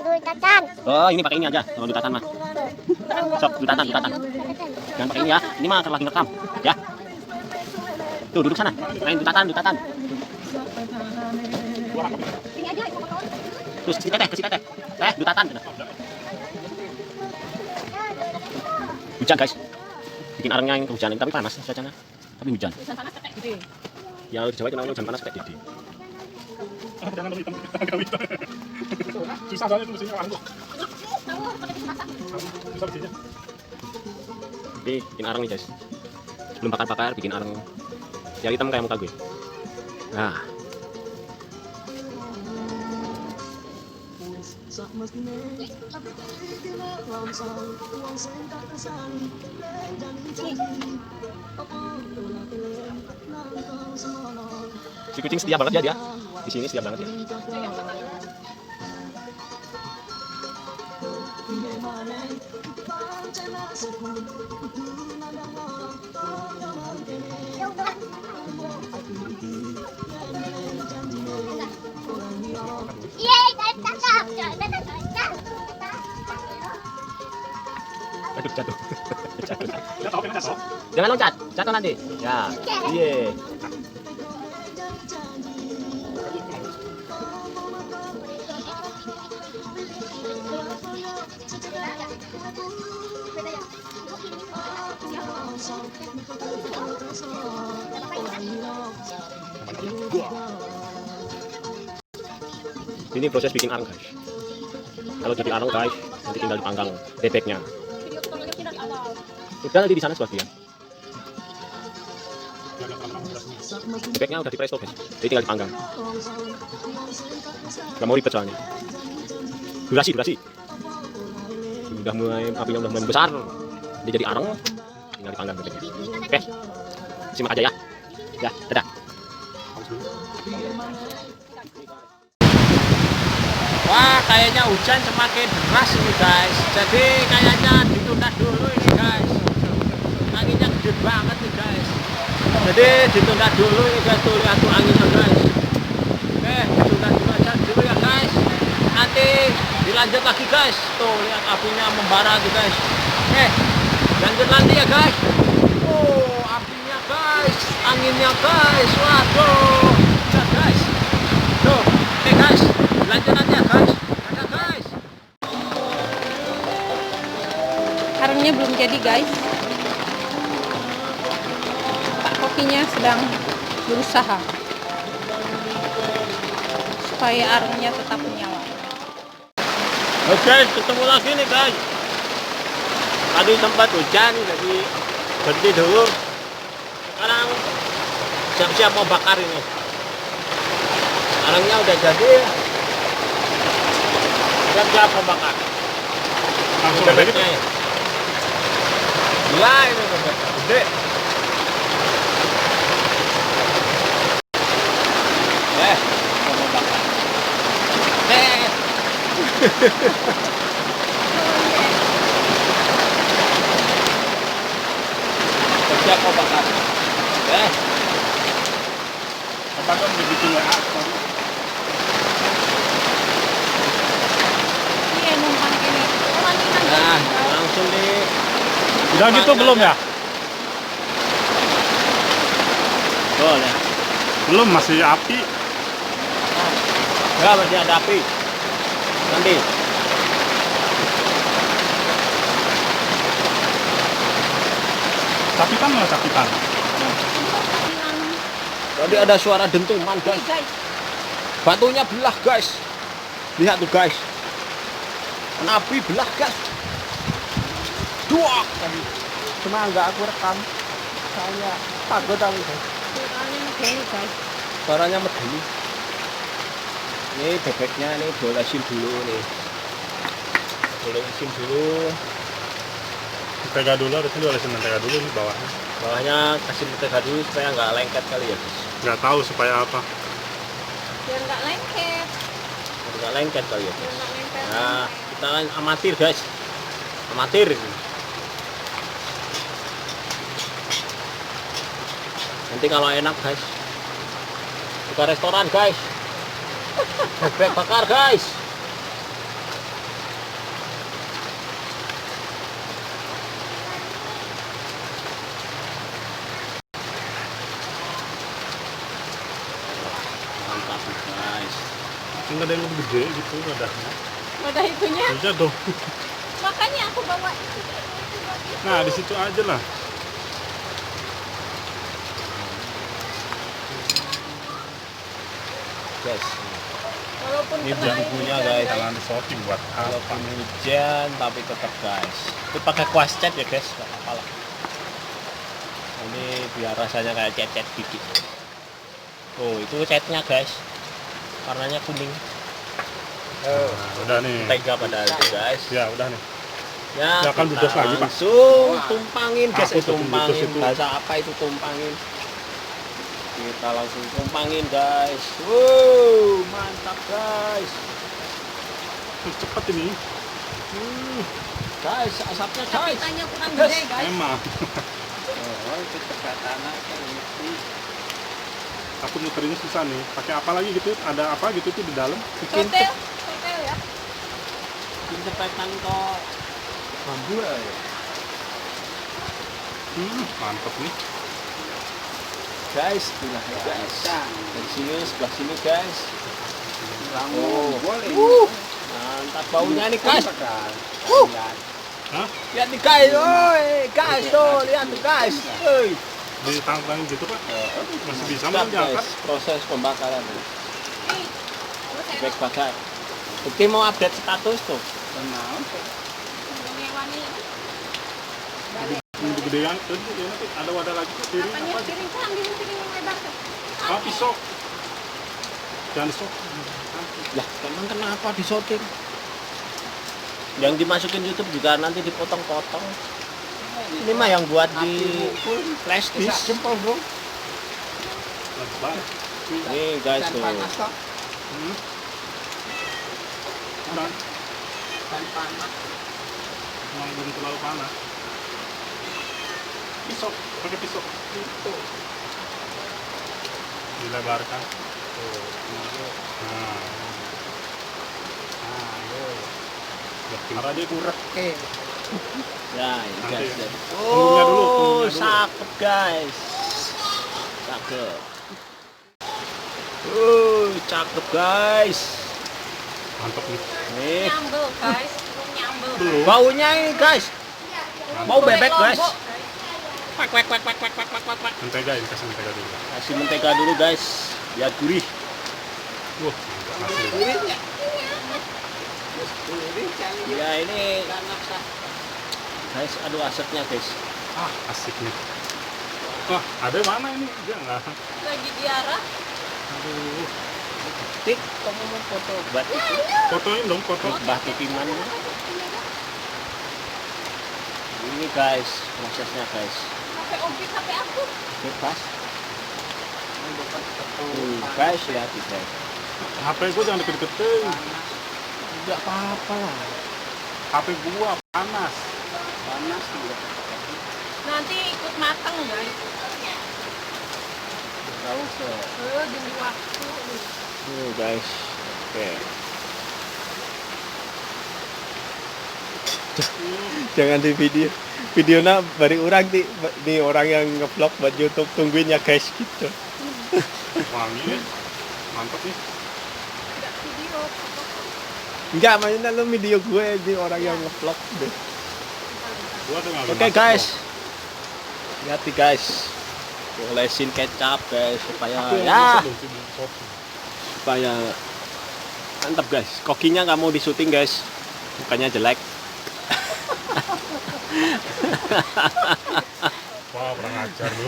dutatan. Oh, ini pakai ini aja. Kalau dutatan mah. Sok, dutatan. Jangan pakai ini ya. Ini mah lagi ngerekam, ya. Tuh, duduk sana. Main dutatan. Ini aja. Terus kasih teteh. Dutatan. Hujan, guys. Bikin arengnya yang kehujanan, tapi panas cuacanya. Tapi hujan. Hujan panas kayak gede. Ya, di Jawa itu namanya hujan panas kayak gede. Jangan hitam susah soalnya itu mesinnya anggur. Susah mesinnya. Tapi bikin areng nih, guys. Sebelum bakar bikin areng. Ya hitam kayak muka gue. Nah. Si kucing setia banget ya dia. Di sini setia banget ya. Aduh, jatuh. Jangan loncat, jatuh nanti. Ya, iya. Ini proses bikin areng, guys. Kalau jadi areng, guys, nanti tinggal dipanggang bebeknya. Udah nanti di sana sebagian. Bebeknya udah dipresto, guys. Jadi tinggal dipanggang. Gak mau ribet soalnya. Durasi. Apinya udah mulai besar. Dia jadi areng. Tinggal dipanggang bebeknya. Oke. Simak aja ya. Ya, dadah. Wah, kayaknya hujan semakin deras ini, guys. Jadi kayaknya ditunda dulu ini, guys. Anginnya gede banget nih, guys. Jadi ditunda dulu ini, guys. Tuh lihat tuh anginnya, guys. Oke, ditunda dulu aja dulu ya, guys. Nanti dilanjut lagi, guys. Tuh lihat apinya membara tuh, guys. Oke, lanjut nanti ya, guys. Oh, apinya, guys. Anginnya, guys. Waduh, lihat, guys. Tuh, oke, guys. Lanjut aja, guys. Dadah, guys. Arengnya belum jadi, guys. Pak kokinya sedang berusaha supaya arengnya tetap menyala. Oke, ketemu lagi nih, guys. Tadi sempat hujan, jadi berhenti dulu. Sekarang siap-siap mau bakar ini. Arengnya udah jadi. Siap-siap mau bakar. Langsung ada gitu. Ya. Gila ini bebek gede. Mau bakar. Siap mau bakar. Apa kan dibikin WA? Iya, numpang ini. Nah, langsung di. Udah gitu belum ya? Boleh. Belum, masih api. Ya, masih ada api. Nanti. Sakitan nggak sakitan? Tadi ada suara dentuman, guys. Batunya belah, guys. Lihat tuh, guys. Api belah, guys. Duak tadi. Cuma nggak aku rekam. Saya takut aku, guys. Suaranya medeni, guys. Suaranya medeni. Ini bebeknya nih dolesin dulu nih. Dolesin dulu. Mentega dulu, harusnya diolesin mentega dulu nih bawahnya. Bawahnya kasih mentega dulu supaya nggak lengket kali ya, guys. Nggak tahu supaya apa. Biar nggak lengket. Biar nggak lengket kali ya, Biar guys. nggak lengket. Nah, kita kan amatir, guys. Amatir. Nanti kalau enak, guys, buka restoran, guys. Bebek bakar, guys. Enggak ada yang lebih gede gitu wadahnya. Wadah itunya. Iya dong. Makanya aku bawa itu. Nah, di situ aja lah. Guys, Walaupun ini kena bumbunya hujan, guys. Jangan disokin buat apa? Walaupun hujan tapi tetap guys. Itu pakai kuas cat ya guys, nggak apa-apa lah. Ini biar rasanya kayak cet-cet dikit. Oh itu catnya guys, warnanya kuning. Nah, udah nih. Tega pada itu guys. Ya, udah nih. Ya, Nggak akan kita ludes lagi, Pak. langsung tumpangin guys. Aku tuh Tumpangin, ludes itu. bahasa apa itu tumpangin? Kita langsung tumpangin guys. Wow, mantap guys. Cepat ini. Guys, asapnya Tapi guys. tanya kurang gede guys. Emang. Oh, itu kecepatan kan ini. Aku nyuterinnya susah nih. Pakai apa lagi gitu? Ada apa gitu tuh di dalam? Bikin Hotel, hotel ya. cepetan kok bambu ya. Mantap nih. Guys, itulah ya guys. Dari sini sebelah sini guys. Oh, mantap baunya nih guys. Hah? Lihat nih guys, oi guys tuh, lihat tuh guys. Oi. Ditantang gitu, Pak. Masih bisa Siap, mau diangkat? guys, proses pembakaran. Nih, terus Baik bakar. Bukti mau update status tuh. yang wangi itu. Balik. Ini gedean tuh, ya nanti ada wadah lagi tuh, piring Apanya apa? piring kan piring yang lebar tuh. Ah, pisau. Jangan sok. Lah, emang kenapa disortir? Yang dimasukin YouTube juga nanti dipotong-potong. Ini mah yang buat di flash disk. Lebar. Nih guys tuh. Udah. Emang belum terlalu panas. Pisau, pakai pisau. Dilebarkan. Tuh. Nah. Karena dia kurang. Ya, ini Nanti guys. ya. Oh, Punggungnya dulu. cakep guys. Cakep. Cakep guys. Mantap nih. Nih, Nyambel guys, belum nyambel. Belum. baunya ini guys. Bau bebek guys. Lombok, Wak wak wak wak wak wak wak wak wak. Mentega ini, kasih mentega dulu. Kasih mentega dulu guys, biar gurih. Wah, asli. Ya ini guys, aduh asapnya guys. Ah, asik nih. Wah, ada yang mana ini? Dia enggak. Lagi diarah. Aduh. Tik, kamu mau foto buat itu? Fotoin dong, foto. Mbah Titiman. Ini guys, prosesnya guys. Sampai objek HP aku. Bebas. Guys, lihat nih guys. HP gua jangan deket-deketin. Enggak apa-apa lah. HP gua panas. Nanti ikut matang guys. Tahu sih. Demi waktu. Nih guys. Oke. Jangan di video. Videonya bari orang nih orang yang nge-vlog buat YouTube, tungguin ya guys gitu. Wangi nih. Mantap nih. Tidak video. Enggak, mainnya lu video gue di orang yang nge-vlog deh. Gua udah nggak Oke masuk guys. kok. Lihat nih guys. Olesin kecap guys supaya Aku yang ya bisa dong, sini, kopi. supaya mantap guys. Kokinya nggak mau disuting guys. Mukanya jelek. Wah, kurang ajar lu.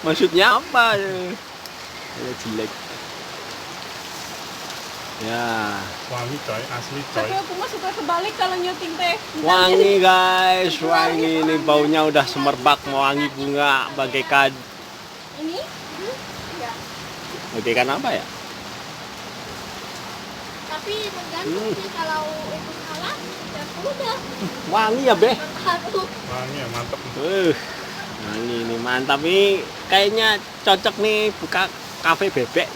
Maksudnya apa? Ya jelek. Ya, Wangi coy, asli coy. Tapi aku mah suka kebalik kalau nyuting teh. wangi guys, wangi ini baunya udah semerbak, wangi bunga bagaikan Ini? Ya. bagaikan apa ya? Tapi tergantung sih kalau itu salah, ya udah. Wangi ya beh. Bertaruh. Wangi ya, mantap nih. Wangi ini mantap nih, kayaknya cocok nih buka kafe bebek.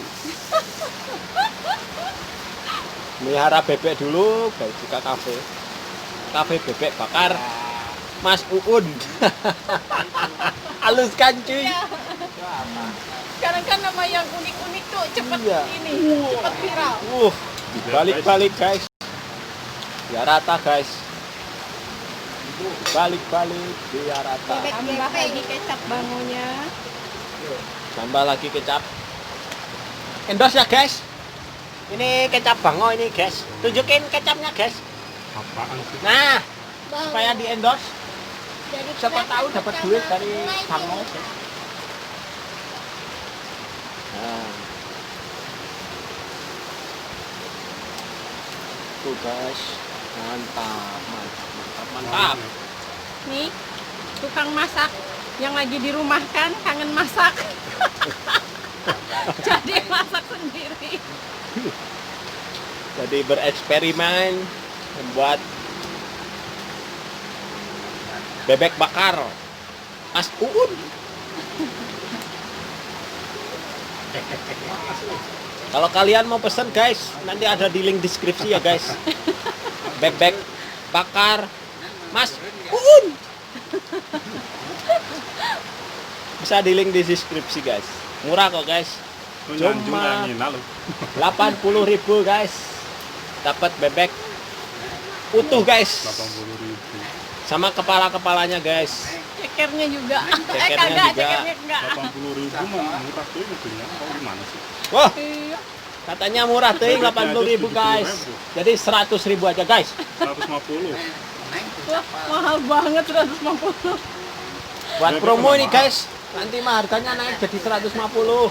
Melihara bebek dulu, baru buka kafe. Kafe bebek bakar Mas Uun. Halus kan cuy? Sekarang kan nama yang unik-unik tuh cepet Iya. ini, cepet viral. Balik-balik guys. Biar rata guys. Balik-balik biar rata. Tambah lagi kecap bangonya. Tambah lagi kecap. Endorse ya guys. Ini kecap bango ini guys. Tunjukin kecapnya guys. Apaan sih? Nah, Bang, supaya di endorse. dari Siapa plastik tahu dapat sama duit dari mulai bango. nih. Nah. Tuh guys. Mantap, mantap, mantap, mantap. Nih, tukang masak yang lagi dirumahkan kangen masak. Jadi masak sendiri. Jadi bereksperimen membuat bebek bakar Mas Uun. Kalau kalian mau pesen guys, nanti ada di link deskripsi ya guys. Bebek bakar Mas Uun. Bisa di link di deskripsi guys. Murah kok guys. Lu nyanjung Cuma nyanyiin lu. 80.000 guys. Dapat bebek utuh guys. 80.000. Sama kepala-kepalanya guys. Cekernya juga. Cekernya Kagak, juga. cekernya enggak. 80.000 mah murah tuh itunya. Kok gimana sih? Wah, Iya. katanya murah tuh 80.000 guys. Jadi 100.000 aja guys. 150. Wah, mahal banget 150. Buat Bebek promo emang ini mahal. guys. Nanti mah harganya naik jadi 150.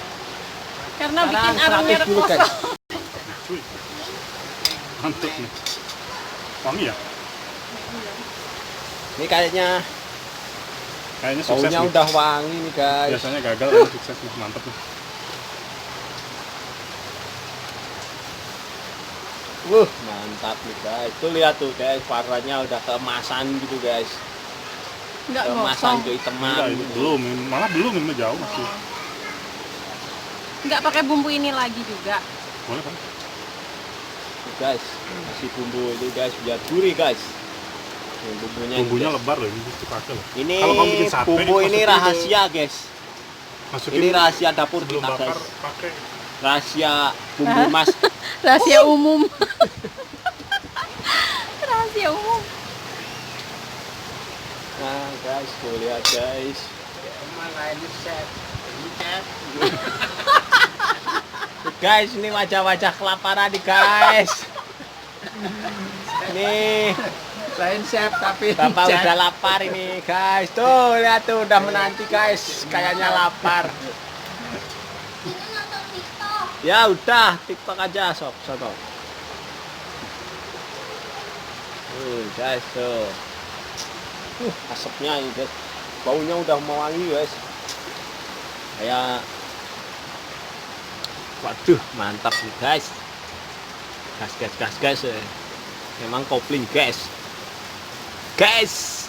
Karena bikin Sekarang aromnya 100 dulu guys. rekoso. Cuy. Mantep nih. Wangi ya? Ini kayaknya Kayaknya sukses baunya nih. udah wangi nih guys. Biasanya gagal, ini sukses nih. Mantep nih. Mantap nih guys. Tuh lihat tuh guys, warnanya udah keemasan gitu guys. Enggak Keemasan gosong. keiteman. Enggak, ini belum. Malah belum, ini jauh masih. Enggak pakai bumbu ini lagi juga. Boleh kan? Tuh, guys, kasih bumbu itu guys biar gurih guys. Nih, bumbunya, ini, Bumbunya guys. lebar loh, ini dipakai loh. Ini Kalau kamu bikin sate, bumbu ini masukin rahasia guys. Masukin Ini rahasia dapur sebelum kita bakar, guys. pakai Rahasia bumbu mas. Rahasia umum. Rahasia umum. Nah guys, tuh lihat guys. Tuh, guys, ini wajah-wajah kelaparan nih guys. Nih, Lain chef tapi Bapak chef. udah lapar ini guys. Tuh, lihat tuh udah menanti guys. Kayaknya lapar. Ini nonton TikTok. Ya udah, TikTok aja sob, sob. Guys, tuh. Asapnya ini guys. Baunya udah mau wangi guys. Kayak waduh, mantap nih guys. Gas guys. Memang kopling guys. Guys.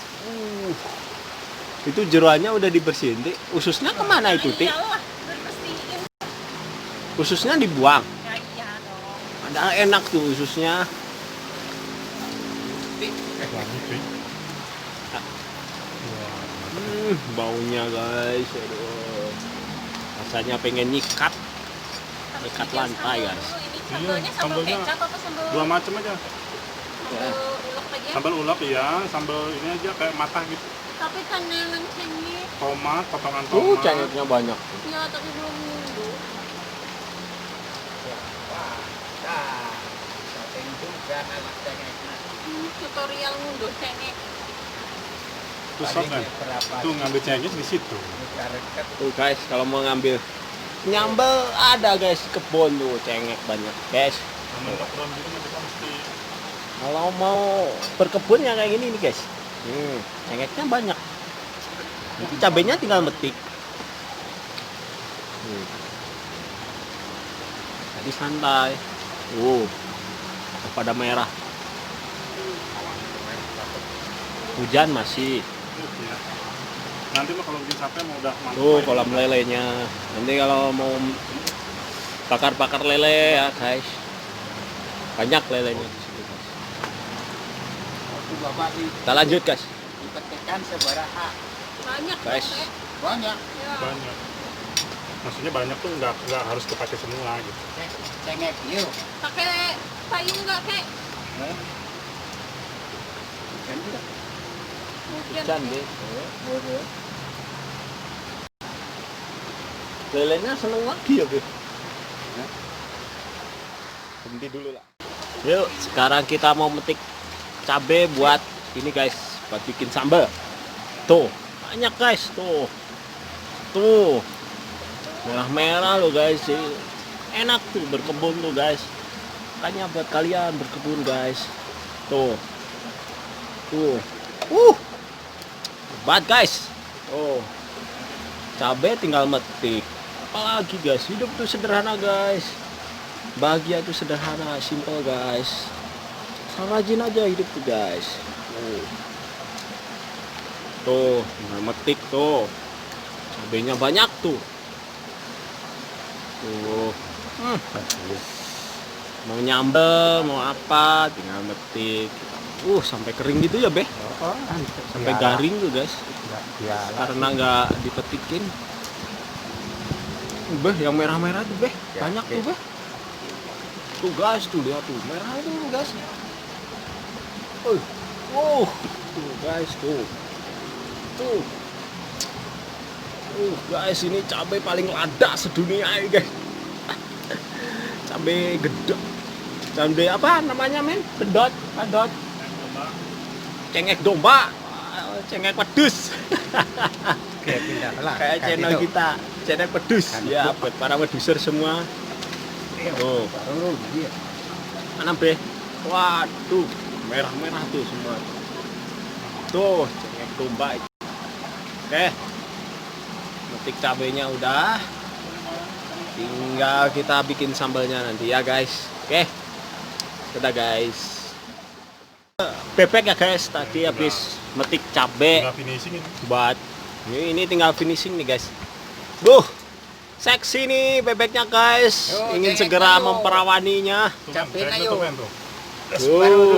Itu jeroannya udah dibersihin, Tik. Ususnya kemana itu, Tik? Iyalah, bersihin. Ususnya dibuang. Ya iya dong. Padahal enak tuh ususnya. wangi cuy. Baunya guys. Aduh. Rasanya pengen nyikat lantai guys. Ini sambelnya sambel Sambelnya kecap apa sambel? Dua macam aja. Sambel ulek aja. Sambal ulek ya, sambal ini aja kayak matah gitu. Tapi kanangan cengek. Tomat, potongan tomat. Cengeknya banyak. Ya, tapi belum ngunduh. Tutorial ngunduh cengek. Terus sok kan? Tuh ngambil cengeknya di situ. Tuh guys, kalau mau ngambil nyambel ada guys di kebun tuh cengek banyak guys. Mentok ron gitu kan kita mesti Kalau mau berkebun ya kayak gini nih guys. Cengeknya banyak. Nanti cabenya tinggal metik. Tadi santai. Pada merah. Hujan masih. ya. Nanti lo kalau bikin sate mau udah mantap. Tuh kolam lelenya. Nanti kalau mau bakar-bakar lele ya guys. Banyak lelenya di situ guys. Waktu bapak Kita lanjut guys. dipetikkan sebaraha Banyak Guys. Teh. banyak. Ya. Banyak. Maksudnya banyak tuh nggak harus kepake semua gitu. Cengek yuk. Pakai payung nggak kek? Kan juga. Hujan deh. Lelenya seneng lagi ya, Be? Berhenti dulu lah. Yuk, sekarang kita mau metik cabe buat ini guys, buat bikin sambal. Tuh, banyak guys, tuh. Tuh. Merah-merah loh guys. Enak tuh berkebun tuh guys. Makanya buat kalian berkebun guys. Tuh. Tuh. Hebat guys. Oh. Cabe tinggal metik. Apalagi guys, hidup tuh sederhana guys. Bahagia tuh sederhana, simple guys. Rajin aja hidup tuh guys. Tuh, tinggal metik tuh. Cabenya banyak tuh. Tuh. Mau nyambel, mau apa, tinggal metik. Sampai kering gitu ya, Beh. Sampai garing tuh guys. Karena nggak dipetikin. Beh, yang merah-merah tuh, Beh. Banyak tuh, Beh. Tuh guys, tuh lihat tuh, merah tuh guys. Tuh guys, tuh. Guys, ini cabai paling lada sedunia ini guys. Cabai gede. Cabai apa namanya, men? Pedot. Cengek domba. Cengek pedus. Kayak channel kita, channel pedus. Ya, buat para peduser semua. Oh, mana Be? Waduh, merah-merah tuh semua. Tuh, cengek domba. Oke, metik cabenya udah. Tinggal kita bikin sambalnya nanti ya guys. Oke, dadah guys. Bebek ya guys, tadi habis metik cabe. Tinggal finishing ini. Buat ini tinggal finishing nih guys. Seksi nih bebeknya guys. Ingin segera memperawaninya. Cabein Cengeknya ayo. tuh, men, tuh.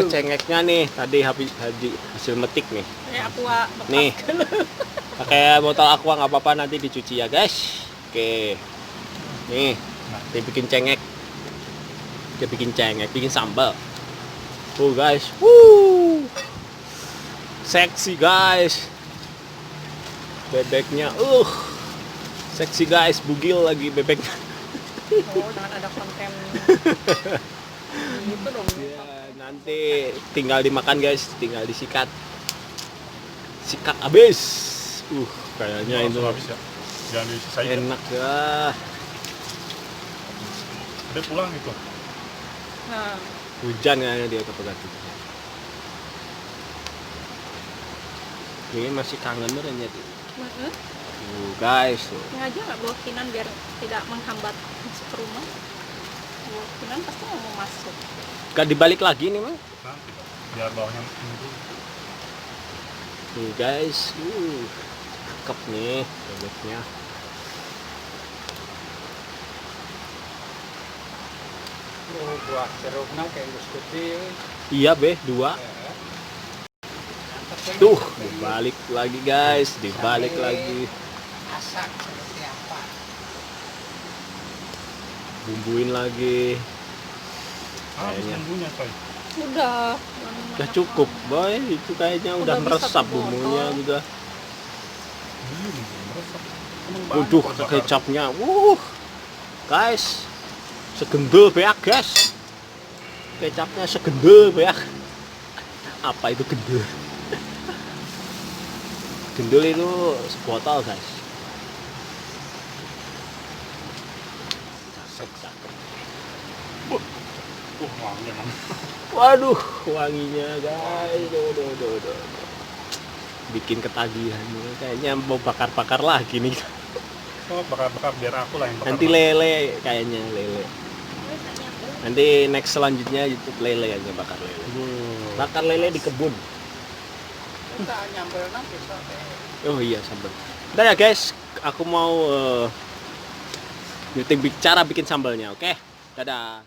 Cengeknya nih tadi hasil metik nih. Aqua bekas. Nih. Pakai botol aqua nggak apa-apa, nanti dicuci ya guys. Oke. Nih, dibikin cengek. Kita bikin cengek, bikin sambal. Tuh guys. Seksi guys. Bebeknya seksi guys, bugil lagi bebeknya. Jangan ada konten gitu dong. Ya, nanti tinggal dimakan guys, tinggal disikat. Sikat habis. Kayaknya itu Langsung habis ya. Jangan disisain. enak ya. Dia pulang gitu. Nah, Hujan kayaknya dia kepeganti. Ini masih kangen bener ya. Guys, tuh. sengaja nggak bawa kinan biar tidak menghambat masuk ke rumah. Bawa kinan pasti mau masuk. Gak dibalik lagi nih mang. Nanti biar bawahnya ini dulu. Nih guys, cakep nih bebeknya. Buah jeruknya kayak gede. Iya Be, 2. Tuh, dibalik lagi guys, dibalik lagi. Masak seperti apa? Bumbuin lagi. Kayaknya. Bumbunya coy. Udah. Udah cukup boy, itu kayaknya udah Udah bisa meresap ke botol. bumbunya juga. Meresap. Waduh, kecapnya. Guys. Segendel beak, guys. Kecapnya segendel beak. Apa itu gendel? Gendel itu sebotol, guys. Cakep. Wangi emang. Waduh, wanginya guys. Duh. Bikin ketagihan. Kayaknya mau bakar-bakar lagi nih. Bakar-bakar biar aku lah yang bakar. Nanti lele kayaknya, lele. Nanti next selanjutnya YouTube lele aja, bakar lele. Bakar lele di kebun. Kita nyambel nanti soalnya. Oh iya, sambal. Udah ya guys, aku mau cara bikin sambalnya, oke? Dadah.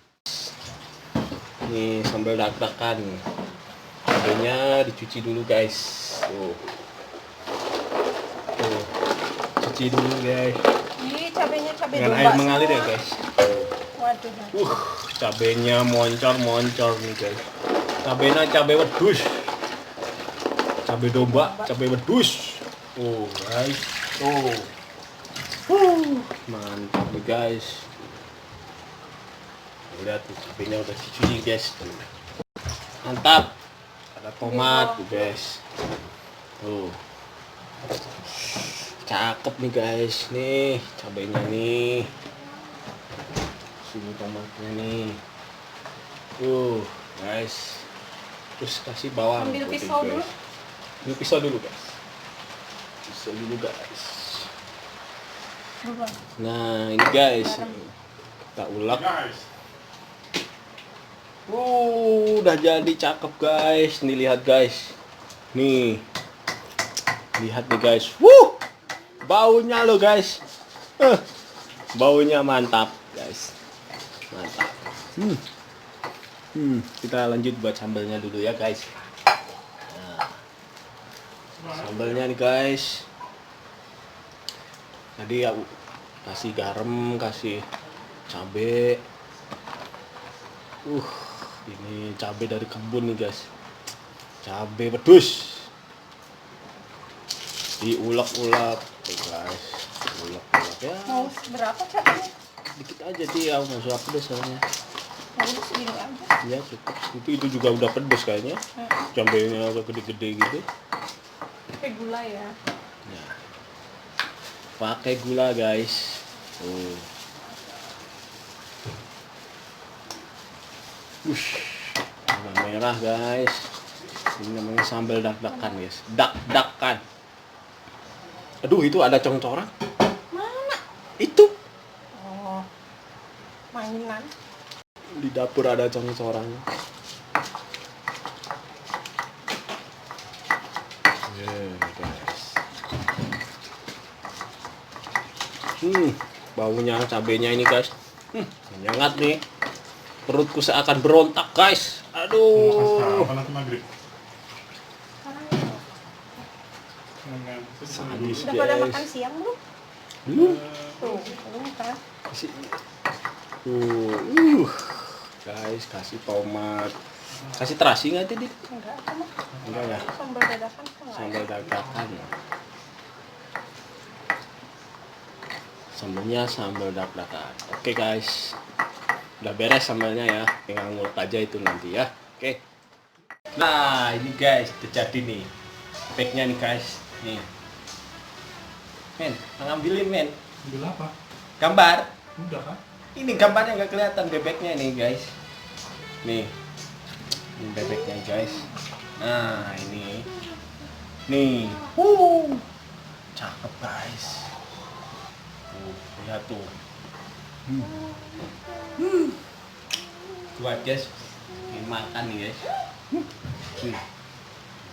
Nih sambal dak-dakan. Cabenya dicuci dulu guys. Tuh. Cuci dulu guys. Ini cabenya cabe Dengan domba air mengalir ya semua. guys. Waduh. Cabenya moncor nih guys. Cabenya cabe wedus. Cabe domba, cabe wedus. Oh guys. Mantap nih guys. Lihat tuh cabenya udah dicuci guys. Mantap. Ada tomat tuh guys. Tuh. Cakep nih guys. Nih cabenya nih. Sini tomatnya nih. Guys. Terus kasih bawang. Ambil putih, pisau guys. dulu. Ambil pisau dulu guys. Pisau dulu guys. Nah ini guys. Kita ulek. Guys, Udah jadi cakep guys. Nih lihat guys. Nih. Lihat nih guys. Baunya lo guys. Baunya mantap guys. Mantap. Kita lanjut buat sambelnya dulu ya guys. Nah, sambelnya nih guys. Tadi ya kasih garam, kasih cabe. Ini cabe dari kebun nih guys. Cabe pedus. Diulek-ulek guys. Ulek-ulek ya. Mau berapa cabenya? Dikit aja dia, nggak suka pedes soalnya. Ya udah segini aja. Ya cukup. Itu juga udah pedes kayaknya. Cabenya agak gede-gede gitu. Pakai gula ya. Nah, pakai gula guys. Warna merah guys. Ini namanya sambal dak-dakan guys. Dak-dakan. Aduh itu ada congcorang. Mana? Itu Oh, mainan. di dapur ada congcorang. Guys. Baunya cabenya ini guys. Menyengat nih. Perutku seakan berontak guys. Aduh. apa nanti maghrib? Sadis Udah pada makan guys. siang belum? Belum. Tuh, belum kan? Kasih. Guys, kasih tomat. Kasih terasi nggak tadi? Enggak, cuma Enggak ya. sambal dadakan tuh enggak. Sambal dadakan. Sambalnya sambal dadakan. Oke guys. Udah beres sambalnya ya. Tinggal ngulek aja itu nanti ya. Oke. Nah, ini guys, udah jadi nih. Packnya nih guys. Nih. Men, ngambilin men. Ambil apa? Gambar. Udah kan? Ini gambarnya nggak kelihatan bebeknya nih guys. Nih. Ini bebeknya guys. Nah, ini. Nih. Cakep guys. Lihat tuh. Buat guys. Ini makan nih guys.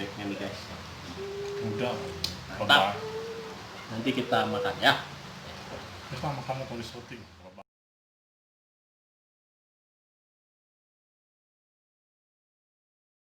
Bebeknya nih guys. Udah. Mantap. Nanti kita makan ya. Terus sama kamu kalau di syuting.